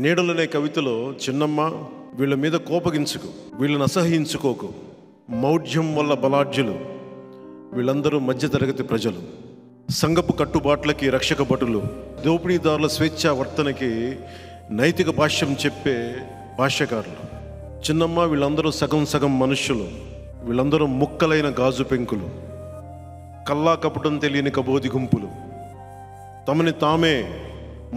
నీడలనే కవితలో చిన్నమ్మ వీళ్ళ మీద కోపగించుకు, వీళ్ళని అసహ్యించుకోకు, మౌఢ్యం వల్ల బలాఢ్యులు, వీళ్ళందరూ మధ్యతరగతి ప్రజలు, సంఘపు కట్టుబాట్లకి రక్షక భటులు, దోపిడీదారుల స్వేచ్ఛా వర్తనకి నైతిక భాష్యం చెప్పే భాష్యకారులు. చిన్నమ్మ వీళ్ళందరూ సగం సగం మనుష్యులు, వీళ్ళందరూ ముక్కలైన గాజు పెంకులు, కల్లా కపటం తెలియని కబోది గుంపులు, తమని తామే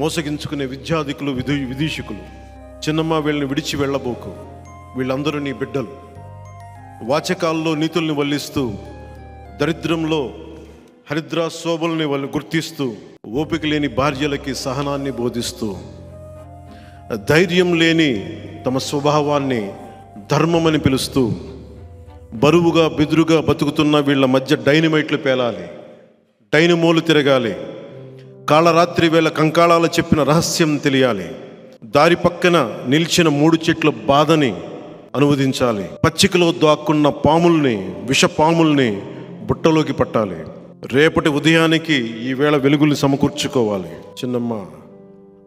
మోసగించుకునే విద్యాధికులు, విదూషకులు. చిన్నమ్మ వీళ్ళని విడిచి వెళ్ళబోకు, వీళ్ళందరూ నీ బిడ్డలు. వాచకాల్లో నీతుల్ని వల్లిస్తూ, దరిద్రంలో హరిద్రా శోభల్ని వాళ్ళు గుర్తిస్తూ, ఓపిక లేని భార్యలకి సహనాన్ని బోధిస్తూ, ధైర్యం లేని తమ స్వభావాన్ని ధర్మమని పిలుస్తూ, బరువుగా బెదురుగా బతుకుతున్న వీళ్ళ మధ్య డైనమైట్లు పేలాలి, డైనమోలు తిరగాలి, కాళరాత్రి వేళ కంకాళాలు చెప్పిన రహస్యం తెలియాలి, దారి పక్కన నిలిచిన 3 చెట్ల బాధని అనువదించాలి, పచ్చికలో దాక్కున్న పాముల్ని, విష పాముల్ని బుట్టలోకి పట్టాలి, రేపటి ఉదయానికి ఈవేళ వెలుగులు సమకూర్చుకోవాలి. చిన్నమ్మ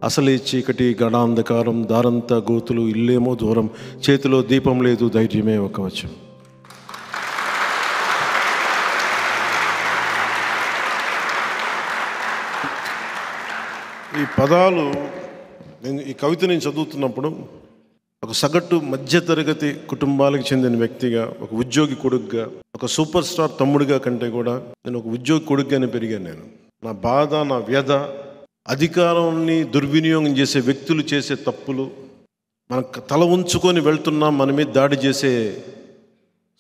అసలే చీకటి, గడాంధకారం, దారంతా గోతులు, ఇల్లేమో దూరం, చేతిలో దీపం లేదు, ధైర్యమే ఒక వచనం. ఈ పదాలు ఈ కవిత నేను చదువుతున్నప్పుడు ఒక సగటు మధ్యతరగతి కుటుంబాలకు చెందిన వ్యక్తిగా, ఒక ఉద్యోగి కొడుకుగా, ఒక సూపర్ స్టార్ తమ్ముడిగా కంటే కూడా నేను ఒక ఉద్యోగి కొడుకుగానే పెరిగాను. నా బాధ, నా వ్యధ, అధికారాన్ని దుర్వినియోగం చేసే వ్యక్తులు చేసే తప్పులు, మన తల ఉంచుకొని వెళ్తున్నా మన మీద దాడి చేసే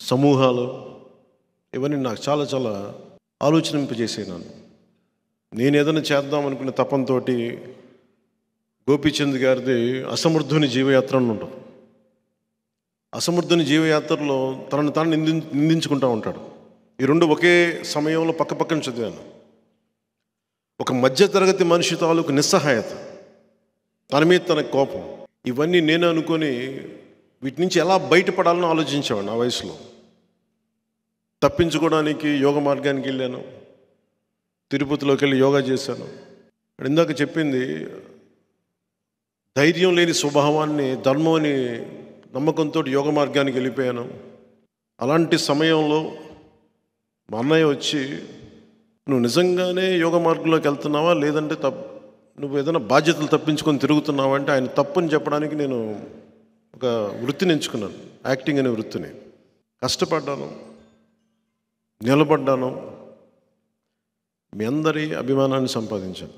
సమూహాలు, ఇవన్నీ నాకు చాలా చాలా ఆలోచనింపజేసేనాను. నేను ఏదైనా చేద్దాం అనుకునే తపంతో గోపీచంద్ గారిది అసమర్థుని జీవయాత్ర అని ఉంటుంది. అసమర్థుని జీవయాత్రలో తనను తాను నిందించుకుంటూ ఉంటాడు. ఈ రెండు ఒకే సమయంలో పక్క పక్కన చదివాను. ఒక మధ్యతరగతి మనిషి తాలూకు నిస్సహాయత, తన మీద తన కోపం, ఇవన్నీ నేను అనుకొని వీటి నుంచి ఎలా బయటపడాలని ఆలోచించేవాడు. ఆ వయసులో తప్పించుకోవడానికి యోగ మార్గానికి వెళ్ళాను, తిరుపతిలోకి వెళ్ళి యోగా చేశాను. ఇందాక చెప్పింది, ధైర్యం లేని స్వభావాన్ని ధర్మం అని నమ్మకంతో యోగ మార్గానికి వెళ్ళిపోయాను. అలాంటి సమయంలో మా అన్నయ్య వచ్చి, నువ్వు నిజంగానే యోగ మార్గంలోకి వెళ్తున్నావా, లేదంటే నువ్వు ఏదైనా బాధ్యతలు తప్పించుకొని తిరుగుతున్నావా అంటే, ఆయన తప్పని చెప్పడానికి నేను ఒక వృత్తిని ఎంచుకున్నాను, యాక్టింగ్ అనే వృత్తిని. కష్టపడ్డాను, నిలబడ్డాను, మీ అందరి అభిమానాన్ని సంపాదించాను.